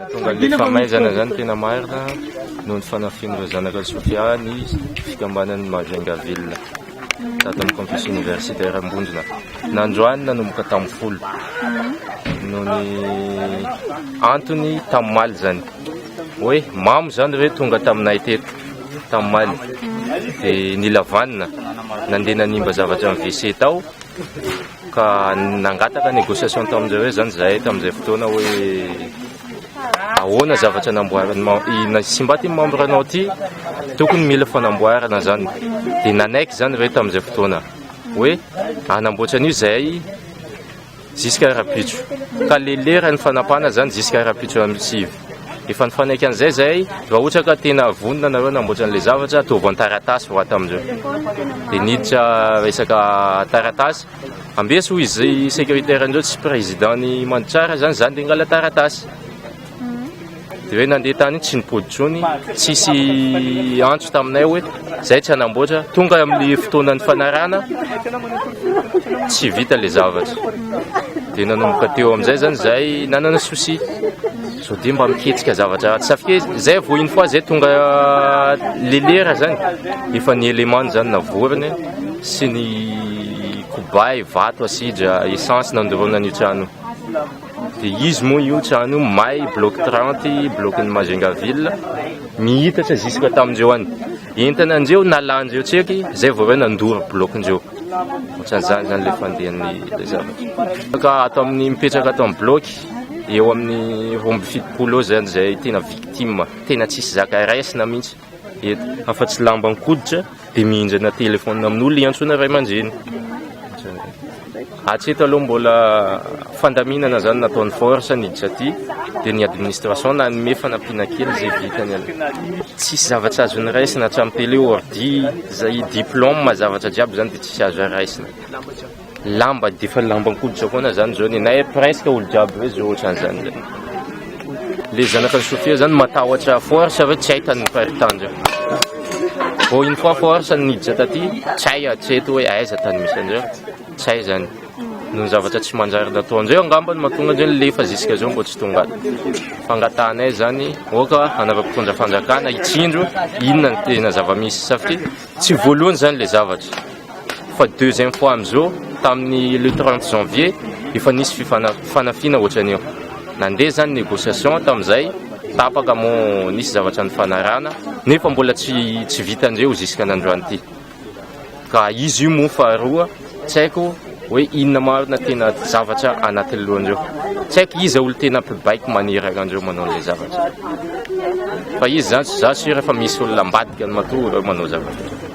Tonga le famaizana zany tena marina noho ny fanafian'ireo zanaka Sofia ny fikambanan'ny Majungaville tato amin'ny campus universitaire Ambondrona. Nandroany nanomboka tamin'ny folo noho ny antony tamimaly zany hoe mamo zany hoe tonga taminay teto tamimaly dia nilavanina nandeha nanimba zavatra amin'ny WC tao ka nangataka négociation tamin'izay hoe zany zahay tamin'izay fotoana hoe ahoana zavatra namboarina simba ty membre anao ty tokony mila fanamboarana zany dia nanaiky zany hoe tamin'izay fotoana hoe anamboatra an'io zahay jusqu'à rapitro ka le lera ny fanapana zany jusqu'à rapitro amin'ny sivy efa nifanaiky an'izay zahay raha ohatra ka tena vonona nareo namboatra an'ilay zavatra ataovy an-taratasy ho ato amindreo dia niditra resaka taratasy ambiasy ho izy sécuritaire andreo tsy président ny mandotsara zany dia ngala taratasy dia hoe nandeha tany tsy nipoditrony tsisy antso taminay hoe zay tsy hanamboatra tonga amin'ny fotoanan'ny fanarana tsy vita le zavatra dia nanomboka teo amin'izay zany zahay nanana souci so dia mba miketsika zavatra safike zay vo une fois zay tonga le lera zany efa ny élément zany navorony sy ny kobay vato asidra essence nandorona n'io trano dia izy moa io trano may bloc 30 bloc-ny Majungaville mihitatra jusque tamindreo any entana andreo nalandreo tseky zay vao hoe nandory bloc-ndreo ohatran'izany zany le fandehan'ny le zavatra ka ato amin'ny mipetraka ato amin'ny bloc eo amin'ny romby fitopolo zany zay tena victime tena tsisy zaka raisina mihitsy eto afa-tsy lamba nikoditra dia mihindrana telefônina amin'olo iantsona ray aman-dreny hatreto aloha mbola fandaminana zany nataon'ny force niditra aty dia ny administration nanome fanampiana kely zay vitany tsisy zavatra azo ny raisina hatramin'ny télé ordi zay diplôme zavatra jiaby zany dia tsisy azo raisina lamba dia efa lamba nikoditra koana zany zao ny nay presque olo jiaby hoe zao ohatran'izany zany le zanaka ny Sofia zany matahotra force hoe tsy ahitany paritandreo vo une fois force niditra taty tsy hay hatreto hoe aiza tany misy andreo tsy hay zany noho ny zavatra tsy manjary nataondreo angambany mahatonga andreo lefa jusque zao mbo tsy tonga fangatanay zany oka hanava-mpitondra fanjakana hitsindro inona ny tena zava-misy satria tsy voalohany zany le zavatra fa deuxième fois am'izao tamin'ny le 30 janvier efa nisy fanafiana ohatran'io nandeha zany négociation tamin'izay tapaka mo nisy zavatra ny fanarana nefa mbola tsy vitandreo jusqu'à nandroany ty ka izy io moa faharoa tsy haiko hoe inona marina tena zavatra anatin'ny lohandreo tsy haiko izy olo tena mpibaiko maniraka andreo manao an'ilay zavatra fa izy zany za sûr efa misy olona ambadika ny matoa manao zavatra